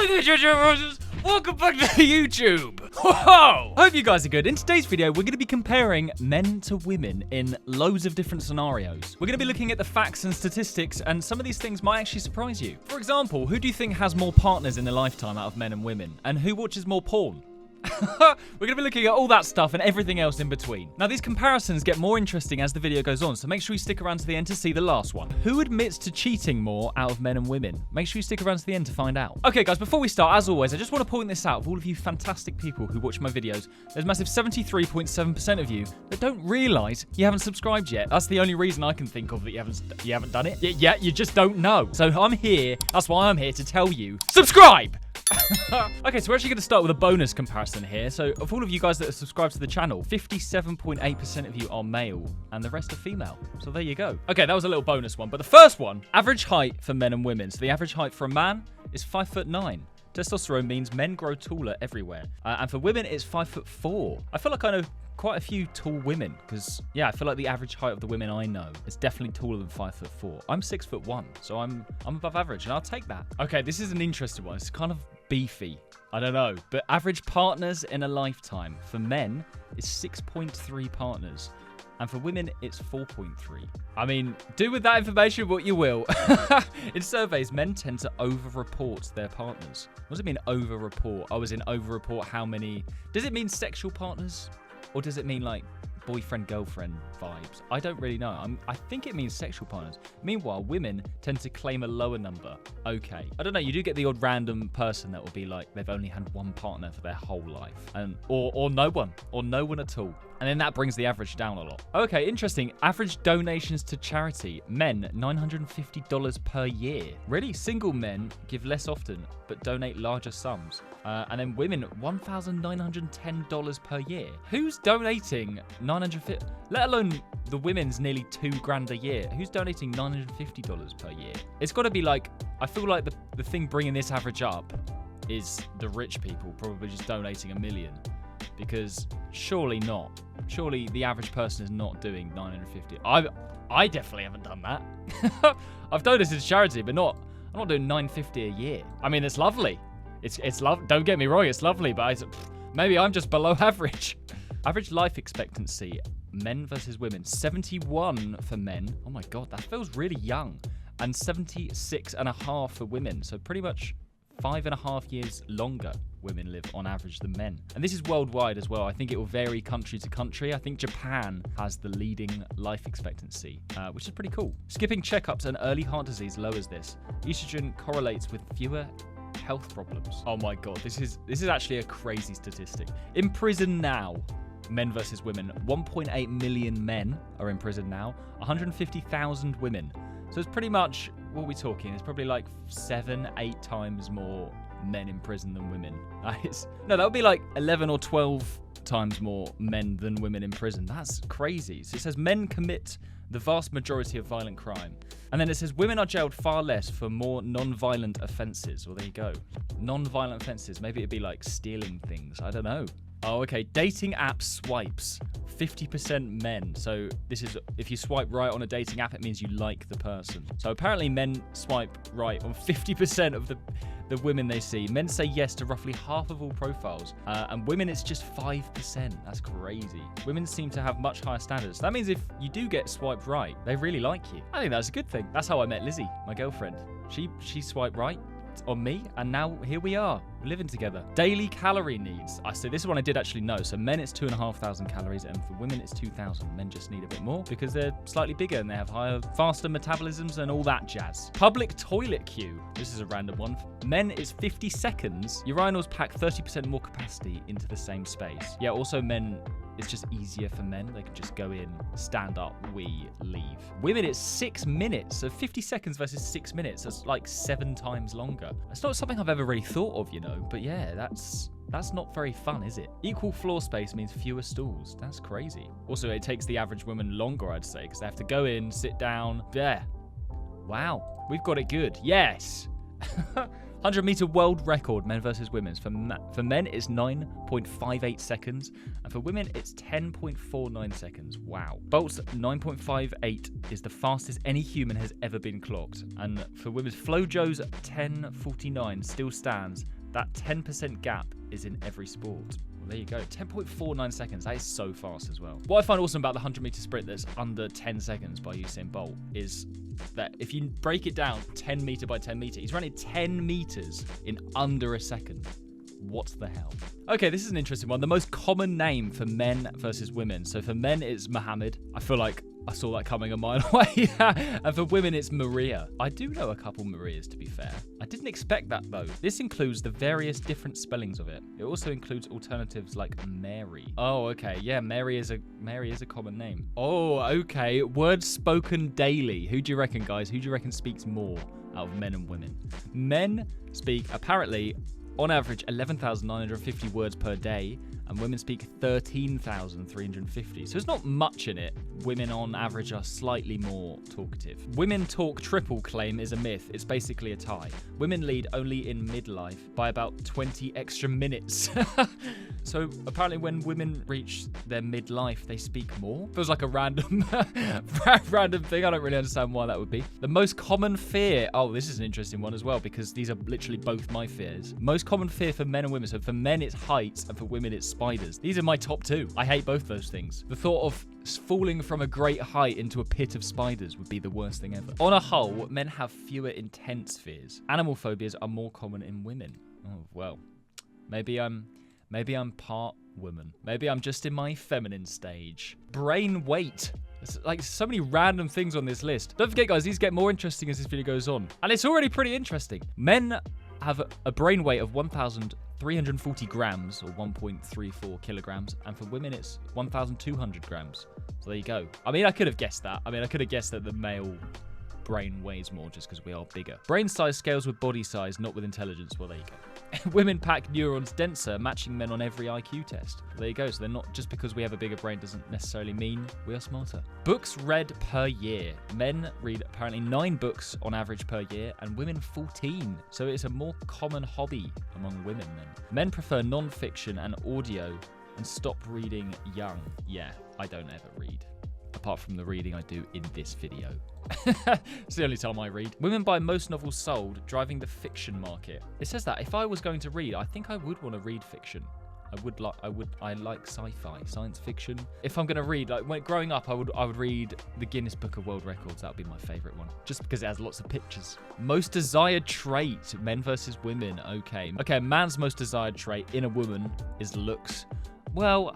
Hi there, YouTubers! Welcome back to YouTube! Whoa! Hope you guys are good. In today's video, we're going to be comparing men to women in loads of different scenarios. We're going to be looking at the facts and statistics, and some of these things might actually surprise you. For example, who do you think has more partners in a lifetime out of men and women? And who watches more porn? We're going to be looking at all that stuff and everything else in between. Now, these comparisons get more interesting as the video goes on, so make sure you stick around to the end to see the last one. Who admits to cheating more out of men and women? Make sure you stick around to the end to find out. Okay, guys, before we start, as always, I just want to point this out of all of you fantastic people who watch my videos. There's a massive 73.7% of you that don't realise you haven't subscribed yet. That's the only reason I can think of that you haven't done it. Yeah, you just don't know. So I'm here. That's why I'm here to tell you. Subscribe! Okay, so we're actually going to start with a bonus comparison here. So of all of you guys that are subscribed to the channel, 57.8% of you are male and the rest are female. So there you go. Okay, that was a little bonus one. But the first one, average height for men and women. So the average height for a man is 5'9". Testosterone means men grow taller everywhere. And for women, it's 5'4". I feel like I know quite a few tall women because, yeah, I feel like the average height of the women I know is definitely taller than 5'4". I'm 6'1", so I'm above average, and I'll take that. Okay, this is an interesting one. It's kind of beefy. I don't know, but average partners in a lifetime for men is 6.3 partners. And for women, it's 4.3. I mean, do with that information what you will. In surveys, men tend to over-report their partners. What does it mean, over-report? Oh, as in over-report how many... Does it mean sexual partners? Or does it mean, like, boyfriend-girlfriend vibes? I don't really know. I think it means sexual partners. Meanwhile, women tend to claim a lower number. Okay. I don't know. You do get the odd random person that will be like, they've only had one partner for their whole life. Or no one. Or no one at all. And then that brings the average down a lot. Okay, interesting. Average donations to charity. Men, $950 per year. Really? Single men give less often, but donate larger sums. And then women, $1,910 per year. Who's donating $950? Let alone the women's nearly $2,000 a year. Who's donating $950 per year? It's got to be like, I feel like the thing bringing this average up is the rich people probably just donating $1 million. Because surely not. Surely the average person is not doing $950. I definitely haven't done that. I've donated to charity, but I'm not doing $950 a year. I mean, it's lovely. It's love. Don't get me wrong, it's lovely, but maybe I'm just below average. Average life expectancy, men versus women, 71 for men. Oh my God, that feels really young. And 76.5 for women. So pretty much 5.5 years longer women live on average than men. And this is worldwide as well. I think it will vary country to country. I think Japan has the leading life expectancy, which is pretty cool. Skipping checkups and early heart disease lowers this. Estrogen correlates with fewer health problems. Oh my God, this is actually a crazy statistic. In prison now, men versus women, 1.8 million men are in prison now, 150,000 women. So it's pretty much, what are we talking? It's probably like 7-8 times more men in prison than women. No, that would be like 11 or 12 times more men than women in prison. That's crazy. So it says men commit the vast majority of violent crime. And then it says women are jailed far less for more non-violent offences. Well, there you go. Non-violent offences. Maybe it'd be like stealing things. I don't know. Oh, okay. Dating app swipes. 50% men. So this is, if you swipe right on a dating app, it means you like the person. So apparently men swipe right on 50% of the women they see. Men say yes to roughly half of all profiles. And women, it's just 5%. That's crazy. Women seem to have much higher standards. That means if you do get swiped right, they really like you. I think that's a good thing. That's how I met Lizzie, my girlfriend. She swiped right on me, and now here we are living together. Daily calorie needs. So this one I did actually know. So men it's 2,500 calories, and for women it's 2,000. Men just need a bit more because they're slightly bigger and they have faster metabolisms and all that jazz. Public toilet queue. This is a random one. Men it's 50 seconds. Urinals pack 30% more capacity into the same space. Yeah, also men, it's just easier for men. They can just go in, stand up, wee, leave. Women, it's 6 minutes. So 50 seconds versus 6 minutes. That's like 7 times longer. That's not something I've ever really thought of, you know. But yeah, that's not very fun, is it? Equal floor space means fewer stalls. That's crazy. Also, it takes the average woman longer, I'd say, because they have to go in, sit down. Yeah. Wow. We've got it good. Yes. 100-meter world record, men versus women. For men, it's 9.58 seconds. And for women, it's 10.49 seconds. Wow. Bolt's 9.58 is the fastest any human has ever been clocked. And for women's, Flojo's 10.49 still stands. That 10% gap is in every sport. Well, there you go. 10.49 seconds. That is so fast as well. What I find awesome about the 100-meter sprint that's under 10 seconds by Usain Bolt is that if you break it down 10 meter by 10 meter, he's running 10 meters in under a second. What the hell? Okay, this is an interesting one. The most common name for men versus women. So for men, it's Mohammed. I feel like I saw that coming a mile away. And for women, it's Maria. I do know a couple Marias, to be fair. I didn't expect that, though. This includes the various different spellings of it. It also includes alternatives like Mary. Oh, okay. Yeah, Mary is a common name. Oh, okay. Words spoken daily. Who do you reckon, guys? Who do you reckon speaks more out of men and women? Men speak, apparently, on average, 11,950 words per day, and women speak 13,350. So there's not much in it. Women on average are slightly more talkative. Women talk triple claim is a myth. It's basically a tie. Women lead only in midlife by about 20 extra minutes. So apparently when women reach their midlife, they speak more. Feels like a random random thing. I don't really understand why that would be. The most common fear. Oh, this is an interesting one as well, because these are literally both my fears. Most common fear for men and women. So for men, it's heights, and for women, it's spiders. These are my top two. I hate both those things. The thought of falling from a great height into a pit of spiders would be the worst thing ever. On a whole, men have fewer intense fears. Animal phobias are more common in women. Oh, well, maybe I'm part woman. Maybe I'm just in my feminine stage. Brain weight. There's like so many random things on this list. Don't forget, guys, these get more interesting as this video goes on. And it's already pretty interesting. Men have a brain weight of 1,340 grams, or 1.34 kilograms. And for women, it's 1,200 grams. So there you go. I mean, I could have guessed that. I could have guessed that the male brain weighs more just because we are bigger. Brain size scales with body size, not with intelligence. Well, there you go. Women pack neurons denser, matching men on every IQ test. There you go. So they're not, just because we have a bigger brain doesn't necessarily mean we are smarter. Books read per year. Men read apparently 9 books on average per year, and women 14. So it's a more common hobby among women then. Men prefer non-fiction and audio and stop reading young. Yeah, I don't ever read. Apart from the reading I do in this video. It's the only time I read. Women buy most novels sold, driving the fiction market. It says that if I was going to read, I think I would want to read fiction. I like sci-fi, science fiction. If I'm gonna read, like growing up, I would read the Guinness Book of World Records. That would be my favorite one, just because it has lots of pictures. Most desired trait, men versus women. Okay, a man's most desired trait in a woman is looks. Well,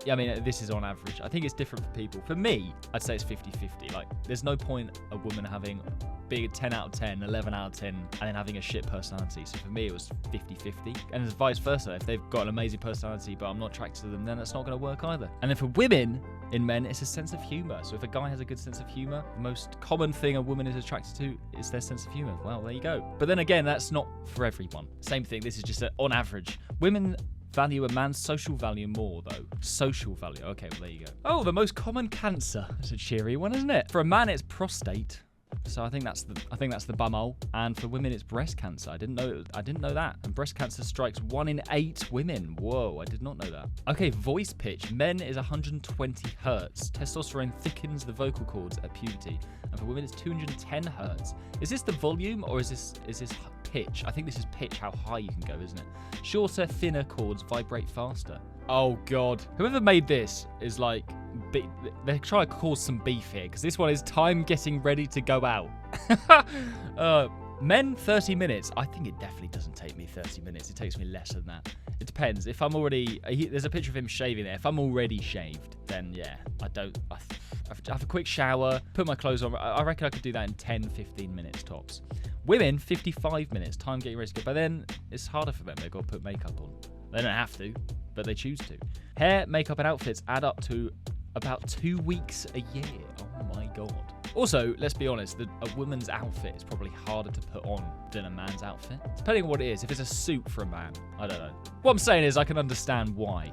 yeah, I mean, this is on average. I think it's different for people. For me, I'd say it's 50-50. Like, there's no point a woman having big 10 out of 10, 11 out of 10, and then having a shit personality. So for me, it was 50-50. And vice versa. If they've got an amazing personality, but I'm not attracted to them, then that's not going to work either. And then for women, in men, it's a sense of humor. So if a guy has a good sense of humor, the most common thing a woman is attracted to is their sense of humor. Well, there you go. But then again, that's not for everyone. Same thing. This is just on average. Women value a man's social value more, though. Social value. Okay, well, there you go. Oh, the most common cancer. That's a cheery one, isn't it? For a man, it's prostate. So I think that's the bumhole. And for women, it's breast cancer. I didn't know that. And breast cancer strikes 1 in 8 women. Whoa, I did not know that. Okay, voice pitch. Men is 120 hertz. Testosterone thickens the vocal cords at puberty. And for women, it's 210 hertz. Is this the volume or is this pitch? I think this is pitch, how high you can go, isn't it? Shorter, thinner chords vibrate faster. Oh, God. Whoever made this is like, they're trying to cause some beef here, because this one is time getting ready to go out. Men, 30 minutes. I think it definitely doesn't take me 30 minutes. It takes me less than that. It depends. If I'm already... there's a picture of him shaving there. If I'm already shaved, then yeah, I have a quick shower, put my clothes on. I reckon I could do that in 10, 15 minutes tops. Women, 55 minutes. Time getting ready to go. But then it's harder for them. They've got to put makeup on. They don't have to, but they choose to. Hair, makeup, and outfits add up to about 2 weeks a year. Oh my God. Also, let's be honest, a woman's outfit is probably harder to put on than a man's outfit. Depending on what it is. If it's a suit for a man, I don't know. What I'm saying is I can understand why.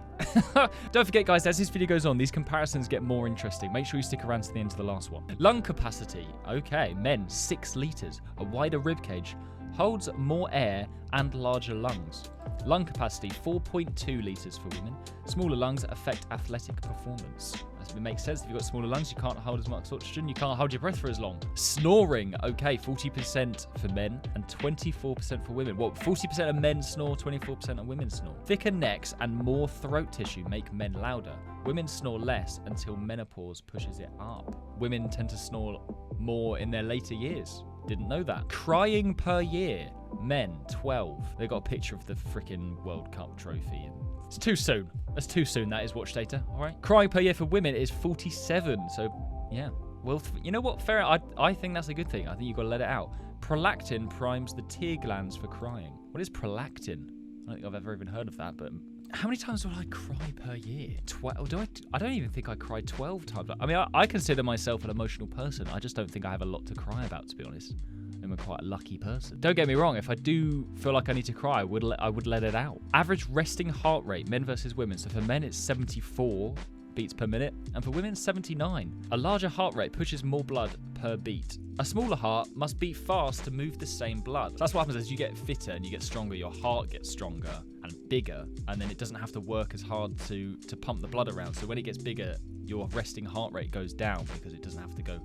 Don't forget, guys, as this video goes on, these comparisons get more interesting. Make sure you stick around to the end of the last one. Lung capacity. Okay, men, 6 litres. A wider rib cage. holds more air and larger lungs. Lung capacity 4.2 litres for women. Smaller lungs affect athletic performance. It makes sense. If you've got smaller lungs, you can't hold as much oxygen, you can't hold your breath for as long. Snoring, okay, 40% for men and 24% for women. What, 40% of men snore, 24% of women snore? Thicker necks and more throat tissue make men louder. Women snore less until menopause pushes it up. Women tend to snore more in their later years. Didn't know that. Crying per year. Men, 12. They got a picture of the freaking World Cup trophy. It's too soon. That's too soon, that is, watch data. All right. Crying per year for women is 47. So, yeah. Well, you know what? Fair. I think that's a good thing. I think you've got to let it out. Prolactin primes the tear glands for crying. What is prolactin? I don't think I've ever even heard of that, but how many times will I cry per year? 12? I don't even think I cry 12 times. I mean, I consider myself an emotional person. I just don't think I have a lot to cry about, to be honest. I'm quite a lucky person. Don't get me wrong, if I do feel like I need to cry, I would let it out. Average resting heart rate, men versus women. So for men, it's 74 beats per minute, and for women, 79. A larger heart rate pushes more blood per beat. A smaller heart must beat fast to move the same blood. So that's what happens as you get fitter and you get stronger, your heart gets stronger and bigger, and then it doesn't have to work as hard to pump the blood around. So when it gets bigger, your resting heart rate goes down because it doesn't have to go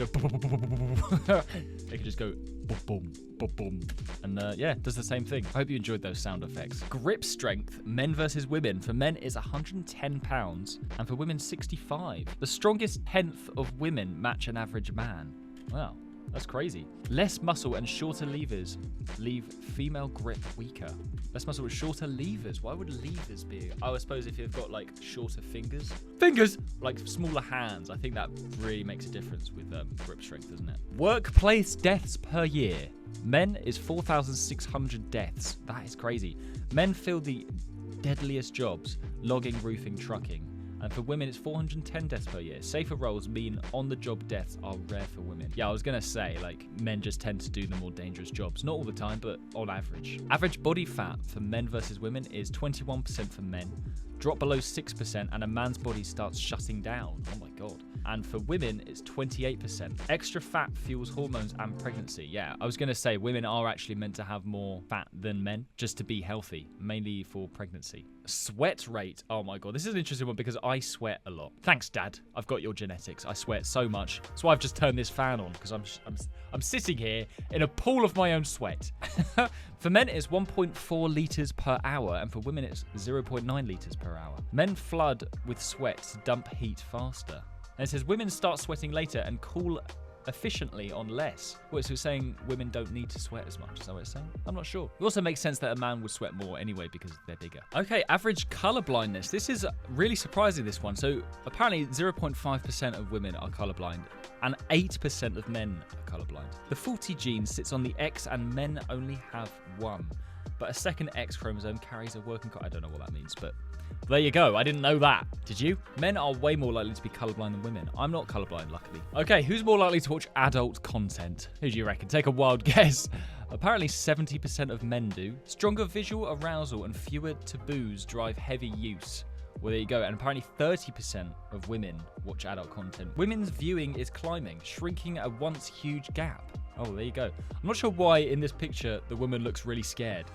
boom, boom, boom, boom. It can just go boom, boom, boom, boom. And yeah, it does the same thing. I hope you enjoyed those sound effects. Grip strength, men versus women. For men, it's 110 pounds, and for women, 65. The strongest tenth of women match an average man. Wow. That's crazy. Less muscle and shorter levers leave female grip weaker. Less muscle with shorter levers. Why would levers be? Oh, I suppose if you've got like shorter fingers. Fingers! Like smaller hands. I think that really makes a difference with grip strength, doesn't it? Workplace deaths per year. Men is 4,600 deaths. That is crazy. Men fill the deadliest jobs, logging, roofing, trucking. And for women, it's 410 deaths per year. Safer roles mean on-the-job deaths are rare for women. Yeah, I was going to say, like, men just tend to do the more dangerous jobs. Not all the time, but on average. Average body fat for men versus women is 21% for men. Drop below 6%, and a man's body starts shutting down. Oh my God. And for women, it's 28%. Extra fat fuels hormones and pregnancy. Yeah, I was going to say women are actually meant to have more fat than men just to be healthy, mainly for pregnancy. Sweat rate. Oh my God, this is an interesting one because I sweat a lot. Thanks, Dad. I've got your genetics. I sweat so much. That's why I've just turned this fan on because I'm sitting here in a pool of my own sweat. For men, it's 1.4 litres per hour, and for women, it's 0.9 litres per hour. Men flood with sweat to dump heat faster. And it says women start sweating later and cool efficiently on less. What, so it's saying women don't need to sweat as much? Is that what it's saying? I'm not sure. It also makes sense that a man would sweat more anyway because they're bigger. Okay, average color blindness. This is really surprising, this one. So apparently 0.5% of women are colorblind and 8% of men are colorblind. The 40 gene sits on the X and men only have one. But a second X chromosome carries a working I don't know what that means, but there you go. I didn't know that. Did you? Men are way more likely to be colorblind than women. I'm not colorblind, luckily. Okay, who's more likely to watch adult content? Who do you reckon? Take a wild guess. Apparently 70% of men do. Stronger visual arousal and fewer taboos drive heavy use. Well, there you go. And apparently 30% of women watch adult content. Women's viewing is climbing, shrinking a once huge gap. Oh, there you go. I'm not sure why in this picture the woman looks really scared.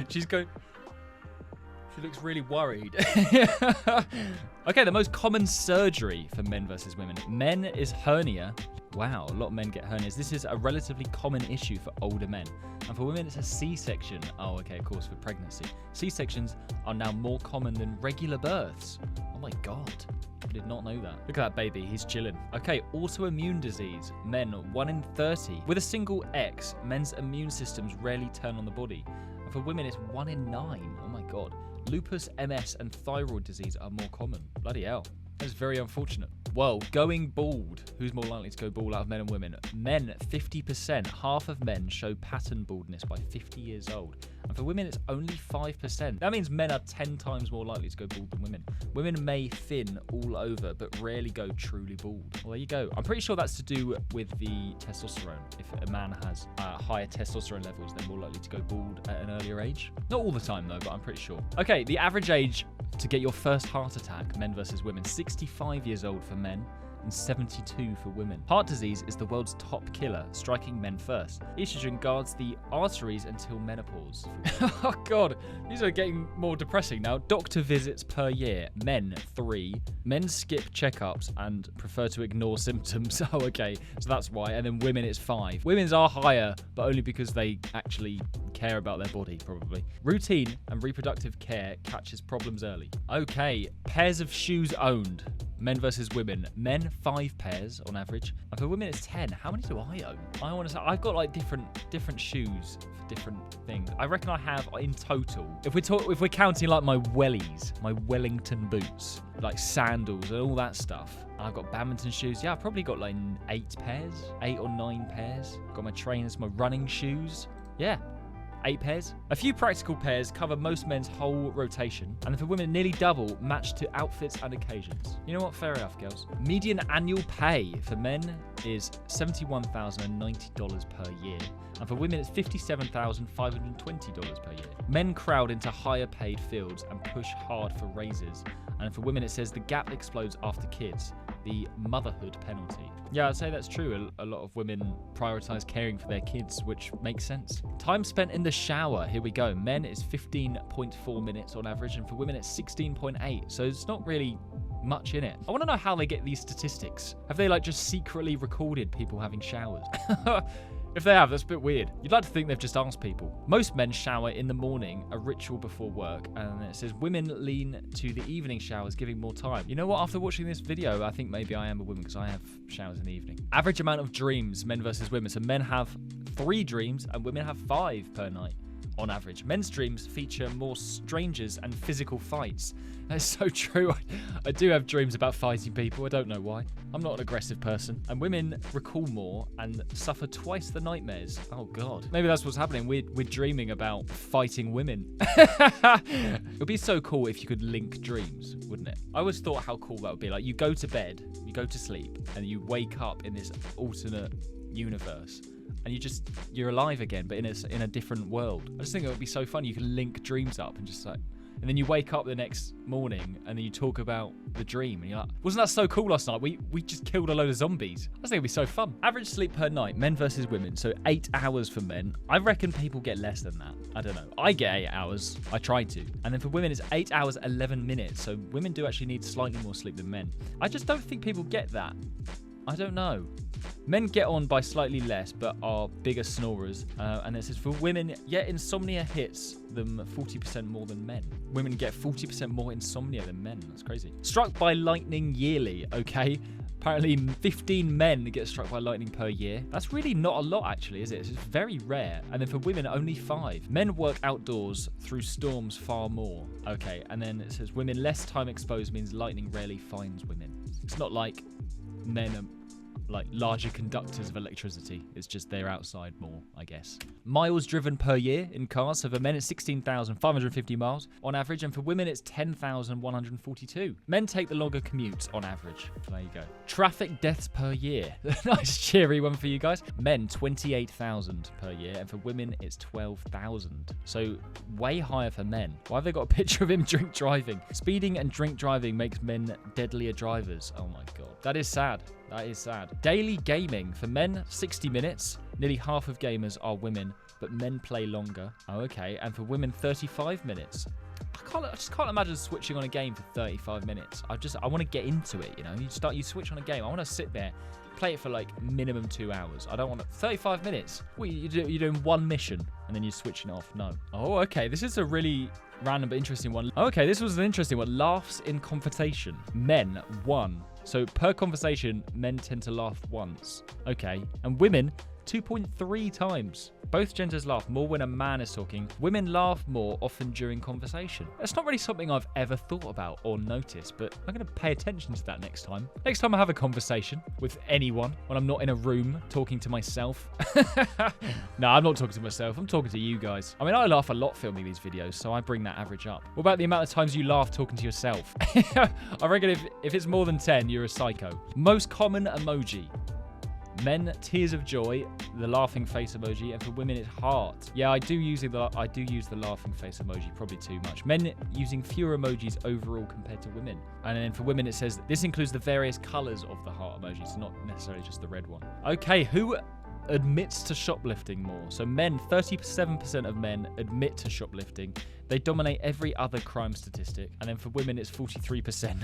She looks really worried. Okay, the most common surgery for men versus women. Men is hernia. Wow, a lot of men get hernias. This is a relatively common issue for older men. And for women, it's a C-section. Oh, okay, of course, for pregnancy. C-sections are now more common than regular births. Oh my God. I did not know that. Look at that baby. He's chilling. Okay, autoimmune disease. Men, 1 in 30. With a single X, men's immune systems rarely turn on the body. And for women, it's 1 in 9. Oh my God. Lupus, MS, and thyroid disease are more common. Bloody hell. That's very unfortunate. Well, going bald. Who's more likely to go bald out of men and women? Men, 50%. Half of men show pattern baldness by 50 years old. And for women, it's only 5%. That means men are 10 times more likely to go bald than women. Women may thin all over, but rarely go truly bald. Well, there you go. I'm pretty sure that's to do with the testosterone. If a man has higher testosterone levels, they're more likely to go bald at an earlier age. Not all the time, though, but I'm pretty sure. Okay, the average age to get your first heart attack, men versus women, 65 years old for men, and 72 for women. Heart disease is the world's top killer, striking men first. Estrogen guards the arteries until menopause. Oh god, these are getting more depressing now. Doctor visits per year. Men, 3. Men skip checkups and prefer to ignore symptoms. Oh, okay, so that's why. And then women, it's 5. Women's are higher, but only because they actually care about their body, probably. Routine and reproductive care catches problems early. Okay, pairs of shoes owned. Men versus women. Men, 5 pairs on average. And for women, it's 10. How many do I own? I want to say I've got like different shoes for different things. I reckon I have in total. If we're counting like my wellies, my Wellington boots, like sandals and all that stuff. I've got badminton shoes. Yeah, I've probably got like 8 pairs, 8 or 9 pairs. Got my trainers, my running shoes. Yeah. 8 pairs. A few practical pairs cover most men's whole rotation, and for women, nearly double, matched to outfits and occasions. You know what? Fair enough, girls. Median annual pay for men is $71,090 per year, and for women, it's $57,520 per year. Men crowd into higher paid fields and push hard for raises, and for women, it says the gap explodes after kids, the motherhood penalty. Yeah, I'd say that's true. A lot of women prioritize caring for their kids, which makes sense. Time spent in the shower. Here we go. Men is 15.4 minutes on average, and for women it's 16.8. So it's not really much in it. I want to know how they get these statistics. Have they like just secretly recorded people having showers? If they have, that's a bit weird. You'd like to think they've just asked people. Most men shower in the morning, a ritual before work, and it says women lean to the evening showers, giving more time. You know what? After watching this video, I think maybe I am a woman because I have showers in the evening. Average amount of dreams, men versus women. So men have 3 dreams and women have 5 per night. On average, men's dreams feature more strangers and physical fights. That's so true. I do have dreams about fighting people. I don't know why. I'm not an aggressive person. And women recall more and suffer twice the nightmares. Oh god. Maybe that's what's happening. We're dreaming about fighting women. It would be so cool if you could link dreams, wouldn't it? I always thought how cool that would be. Like you go to bed, you go to sleep, and you wake up in this alternate universe. And you're alive again, but in a different world. I just think it would be so fun. You can link dreams up and just like, and then you wake up the next morning and then you talk about the dream and you're like, wasn't that so cool last night? We just killed a load of zombies. I just think it'd be so fun. Average sleep per night, men versus women. So 8 hours for men. I reckon people get less than that. I don't know. I get 8 hours. I try to. And then for women, it's 8 hours, 11 minutes. So women do actually need slightly more sleep than men. I just don't think people get that. I don't know. Men get on by slightly less, but are bigger snorers. And it says for women, yet insomnia hits them 40% more than men. Women get 40% more insomnia than men. That's crazy. Struck by lightning yearly. Okay. Apparently 15 men get struck by lightning per year. That's really not a lot, actually, is it? It's very rare. And then for women, only 5. Men work outdoors through storms far more. Okay. And then it says women less time exposed means lightning rarely finds women. It's not like men are like larger conductors of electricity. It's just they're outside more, I guess. Miles driven per year in cars. So for men, it's 16,550 miles on average. And for women, it's 10,142. Men take the longer commutes on average. There you go. Traffic deaths per year. Nice cheery one for you guys. Men, 28,000 per year. And for women, it's 12,000. So way higher for men. Why have they got a picture of him drink driving? Speeding and drink driving makes men deadlier drivers. Oh my God. That is sad. That is sad. Daily gaming. For men, 60 minutes. Nearly half of gamers are women, but men play longer. Oh, okay. And for women, 35 minutes. I just can't imagine switching on a game for 35 minutes. I want to get into it, you know? You switch on a game. I want to sit there, play it for like minimum 2 hours. I don't want 35 minutes. What, you're doing one mission and then you're switching it off? No. Oh, okay. This is a really random but interesting one. Okay, this was an interesting one. Laughs in conversation. Men, 1. So per conversation, men tend to laugh once. Okay. And women, 2.3 times. Both genders laugh more when a man is talking. Women laugh more often during conversation. That's not really something I've ever thought about or noticed, but I'm going to pay attention to that next time. Next time I have a conversation with anyone when I'm not in a room talking to myself. No, I'm not talking to myself. I'm talking to you guys. I mean, I laugh a lot filming these videos, so I bring that average up. What about the amount of times you laugh talking to yourself? I reckon if it's more than 10, you're a psycho. Most common emoji. Men, tears of joy, the laughing face emoji, and for women, it's heart. Yeah, I do use the laughing face emoji, probably too much. Men using fewer emojis overall compared to women. And then for women, it says this includes the various colors of the heart emoji, so not necessarily just the red one. Okay, who admits to shoplifting more? So men, 37% of men admit to shoplifting. They dominate every other crime statistic. And then for women, it's 43%.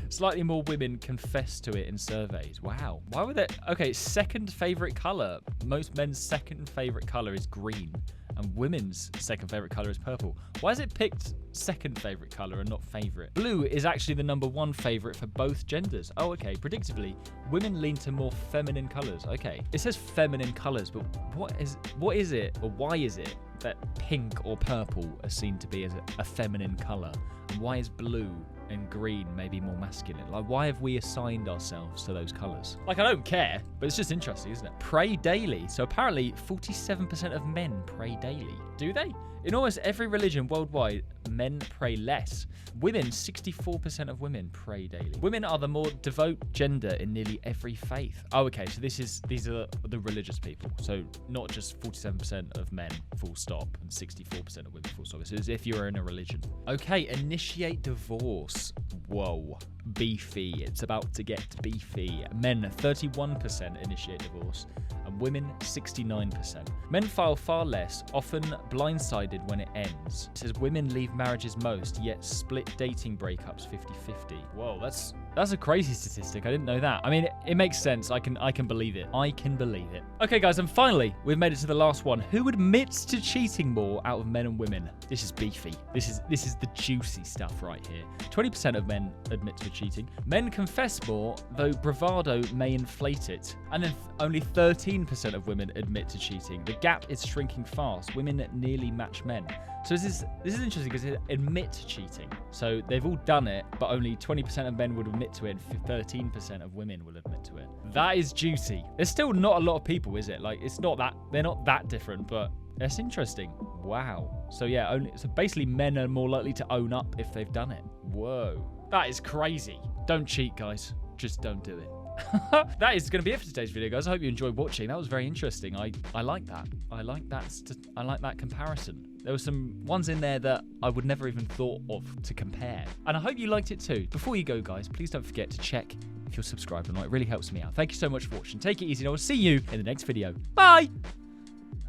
Slightly more women confess to it in surveys. Wow. Why would that? Okay, second favorite color. Most men's second favorite color is green. And women's second favorite color is purple. Why is it picked second favorite color and not favorite? Blue is actually the #1 favorite for both genders. Oh, okay. Predictably, women lean to more feminine colors. Okay. It says feminine colors, but what is it, or why is it that pink or purple are seen to be as a feminine color? And why is blue and green maybe more masculine? Like, why have we assigned ourselves to those colors? Like, I don't care, but it's just interesting, isn't it? Pray daily. So apparently 47% of men pray daily. Do they? In almost every religion worldwide, men pray less. Women, 64% of women pray daily. Women are the more devout gender in nearly every faith. Oh, okay, so these are the religious people. So not just 47% of men, full stop, and 64% of women, full stop. It's as if you're in a religion. Okay, initiate divorce. Whoa. Beefy. It's about to get beefy. Men, 31% initiate divorce, and women, 69%. Men file far less, often blindsided when it ends. It says women leave marriages most, yet split dating breakups 50-50. Whoa, that's a crazy statistic. I didn't know that. I mean, it makes sense. I can believe it. I can believe it. Okay, guys, and finally, we've made it to the last one. Who admits to cheating more out of men and women? This is beefy. This is the juicy stuff right here. 20% of men admit to cheating. Men confess more, though bravado may inflate it. And then only 13% of women admit to cheating. The gap is shrinking fast. Women nearly match men. So this is interesting because it admit cheating. So they've all done it, but only 20% of men would admit to it, and 13% of women will admit to it. That is juicy. There's still not a lot of people, is it? Like, it's not that they're not that different, but that's interesting. Wow. So yeah, so basically men are more likely to own up if they've done it. Whoa. That is crazy. Don't cheat, guys. Just don't do it. That is going to be it for today's video, guys. I hope you enjoyed watching. That was very interesting. I like that. I like that comparison. There were some ones in there that I would never even thought of to compare. And I hope you liked it too. Before you go, guys, please don't forget to check if you're subscribed or not. It really helps me out. Thank you so much for watching. Take it easy, and I will see you in the next video. Bye!